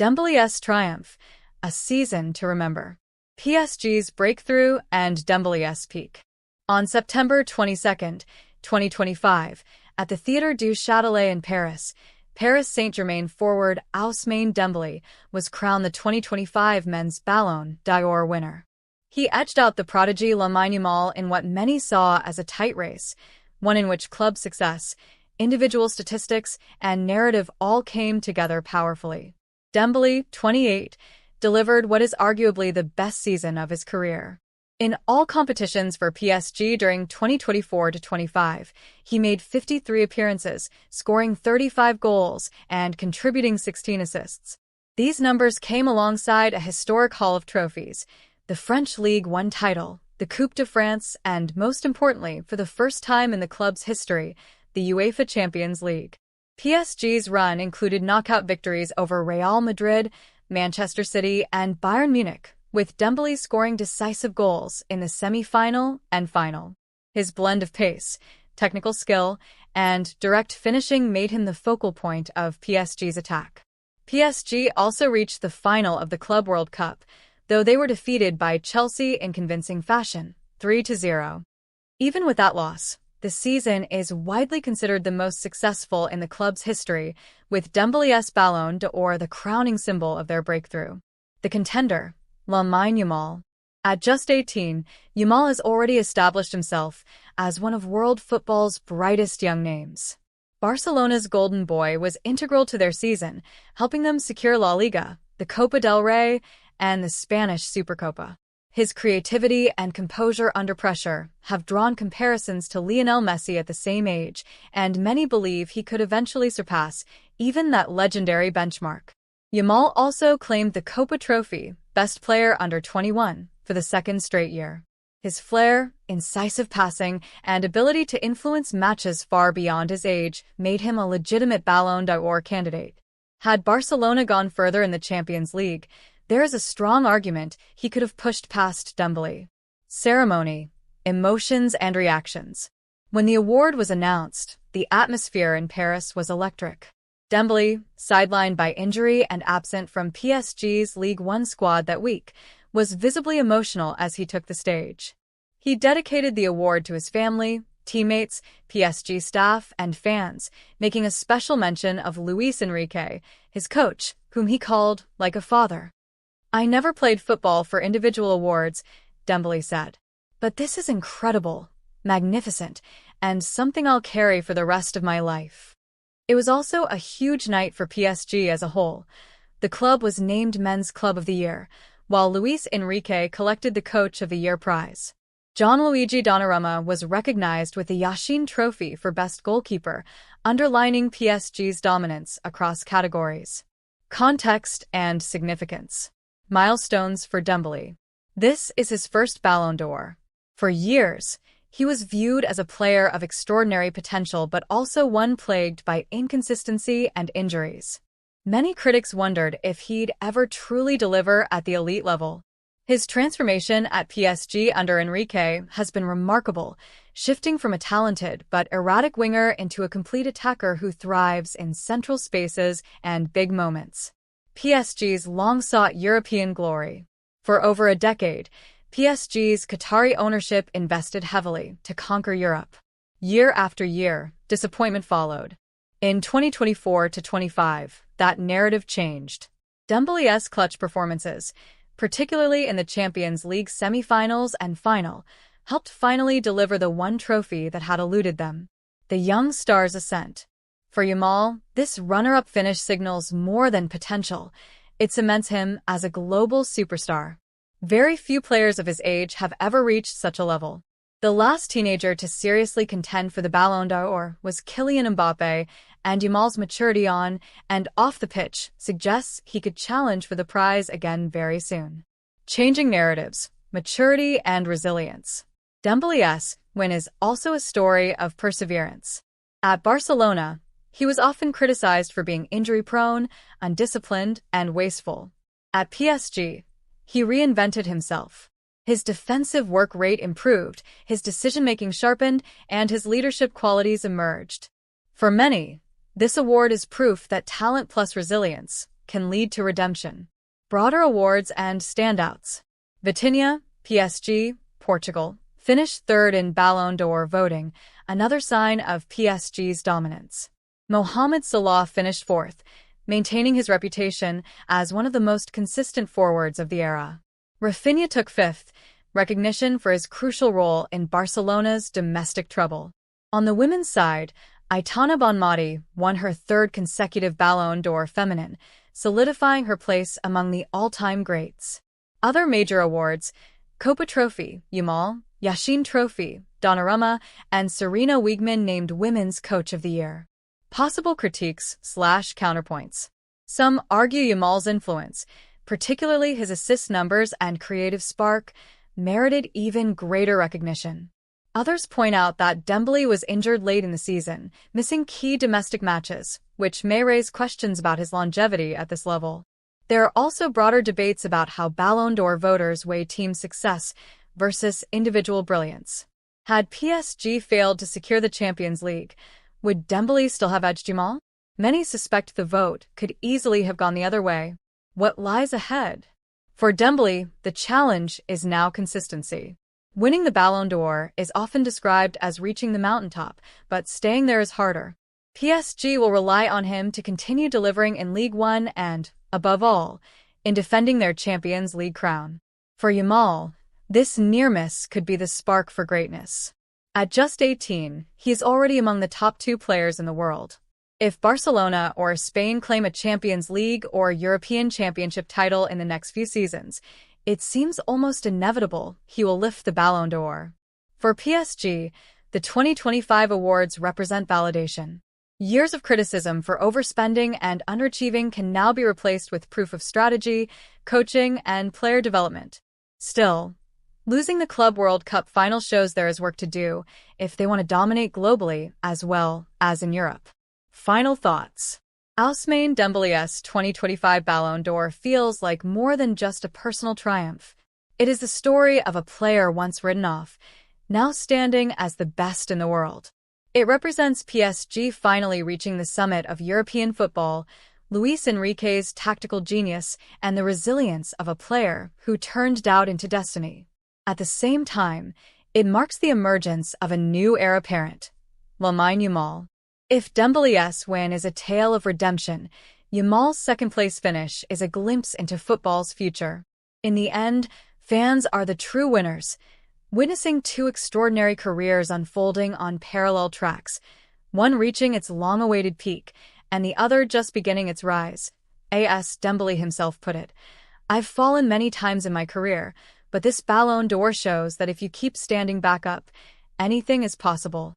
Dembele's triumph, a season to remember. PSG's breakthrough and Dembele's peak. On September 22, 2025, at the Théâtre du Châtelet in Paris, Paris Saint-Germain forward Ousmane Dembele was crowned the 2025 men's Ballon d'Or winner. He edged out the prodigy Lamine Yamal in what many saw as a tight race, one in which club success, individual statistics, and narrative all came together powerfully. Dembele, 28, delivered what is arguably the best season of his career. In all competitions for PSG during 2024-25, he made 53 appearances, scoring 35 goals and contributing 16 assists. These numbers came alongside a historic haul of trophies: the French Ligue 1 title, the Coupe de France, and, most importantly, for the first time in the club's history, the UEFA Champions League. PSG's run included knockout victories over Real Madrid, Manchester City, and Bayern Munich, with Dembele scoring decisive goals in the semi-final and final. His blend of pace, technical skill, and direct finishing made him the focal point of PSG's attack. PSG also reached the final of the Club World Cup, though they were defeated by Chelsea in convincing fashion, 3-0. Even with that loss, the season is widely considered the most successful in the club's history, with Dembele's Ballon d'Or the crowning symbol of their breakthrough. The contender, Lamine Yamal. At just 18, Yamal has already established himself as one of world football's brightest young names. Barcelona's golden boy was integral to their season, helping them secure La Liga, the Copa del Rey, and the Spanish Supercopa. His creativity and composure under pressure have drawn comparisons to Lionel Messi at the same age, and many believe he could eventually surpass even that legendary benchmark. Yamal also claimed the Copa Trophy, Best Player Under 21, for the second straight year. His flair, incisive passing, and ability to influence matches far beyond his age made him a legitimate Ballon d'Or candidate. Had Barcelona gone further in the Champions League, there is a strong argument he could have pushed past Dembele. Ceremony, emotions, and reactions. When the award was announced, the atmosphere in Paris was electric. Dembele, sidelined by injury and absent from PSG's Ligue 1 squad that week, was visibly emotional as he took the stage. He dedicated the award to his family, teammates, PSG staff, and fans, making a special mention of Luis Enrique, his coach, whom he called like a father. "I never played football for individual awards," Dembele said. "But this is incredible, magnificent, and something I'll carry for the rest of my life." It was also a huge night for PSG as a whole. The club was named Men's Club of the Year, while Luis Enrique collected the Coach of the Year prize. Gianluigi Donnarumma was recognized with the Yashin Trophy for Best Goalkeeper, underlining PSG's dominance across categories. Context and significance. Milestones for Dembele. This is his first Ballon d'Or. For years, he was viewed as a player of extraordinary potential but also one plagued by inconsistency and injuries. Many critics wondered if he'd ever truly deliver at the elite level. His transformation at PSG under Enrique has been remarkable, shifting from a talented but erratic winger into a complete attacker who thrives in central spaces and big moments. PSG's long-sought European glory. For over a decade, PSG's Qatari ownership invested heavily to conquer Europe. Year after year, disappointment followed. In 2024-25, that narrative changed. Dembele's clutch performances, particularly in the Champions League semi-finals and final, helped finally deliver the one trophy that had eluded them: the young star's ascent. For Yamal, this runner-up finish signals more than potential. It cements him as a global superstar. Very few players of his age have ever reached such a level. The last teenager to seriously contend for the Ballon d'Or was Kylian Mbappe, and Yamal's maturity on and off the pitch suggests he could challenge for the prize again very soon. Changing narratives, maturity, and resilience. Dembele's win is also a story of perseverance. At Barcelona, he was often criticized for being injury-prone, undisciplined, and wasteful. At PSG, he reinvented himself. His defensive work rate improved, his decision-making sharpened, and his leadership qualities emerged. For many, this award is proof that talent plus resilience can lead to redemption. Broader awards and standouts. Vitinha, PSG, Portugal, finished third in Ballon d'Or voting, another sign of PSG's dominance. Mohamed Salah finished fourth, maintaining his reputation as one of the most consistent forwards of the era. Rafinha took fifth, recognition for his crucial role in Barcelona's domestic trouble. On the women's side, Aitana Bonmati won her third consecutive Ballon d'Or feminine, solidifying her place among the all-time greats. Other major awards: Copa Trophy, Yamal, Yashin Trophy, Donnarumma, and Serena Wiegman named Women's Coach of the Year. Possible critiques/counterpoints. Some argue Yamal's influence, particularly his assist numbers and creative spark, merited even greater recognition. Others point out that Dembele was injured late in the season, missing key domestic matches, which may raise questions about his longevity at this level. There are also broader debates about how Ballon d'Or voters weigh team success versus individual brilliance. Had PSG failed to secure the Champions League, would Dembele still have edged Yamal? Many suspect the vote could easily have gone the other way. What lies ahead? For Dembele, the challenge is now consistency. Winning the Ballon d'Or is often described as reaching the mountaintop, but staying there is harder. PSG will rely on him to continue delivering in Ligue 1 and, above all, in defending their Champions League crown. For Yamal, this near miss could be the spark for greatness. At just 18, he is already among the top 2 players in the world. If Barcelona or Spain claim a Champions League or European Championship title in the next few seasons, it seems almost inevitable he will lift the Ballon d'Or. For PSG, the 2025 awards represent validation. Years of criticism for overspending and underachieving can now be replaced with proof of strategy, coaching, and player development. Still, losing the Club World Cup final shows there is work to do if they want to dominate globally as well as in Europe. Final thoughts. Ousmane Dembele's 2025 Ballon d'Or feels like more than just a personal triumph. It is the story of a player once written off, now standing as the best in the world. It represents PSG finally reaching the summit of European football, Luis Enrique's tactical genius, and the resilience of a player who turned doubt into destiny. At the same time, it marks the emergence of a new heir apparent, Lamine Yamal. If Dembele's win is a tale of redemption, Yamal's second-place finish is a glimpse into football's future. In the end, fans are the true winners, witnessing 2 extraordinary careers unfolding on parallel tracks, one reaching its long-awaited peak, and the other just beginning its rise. As Dembele himself put it, "I've fallen many times in my career, but this Ballon d'Or shows that if you keep standing back up, anything is possible."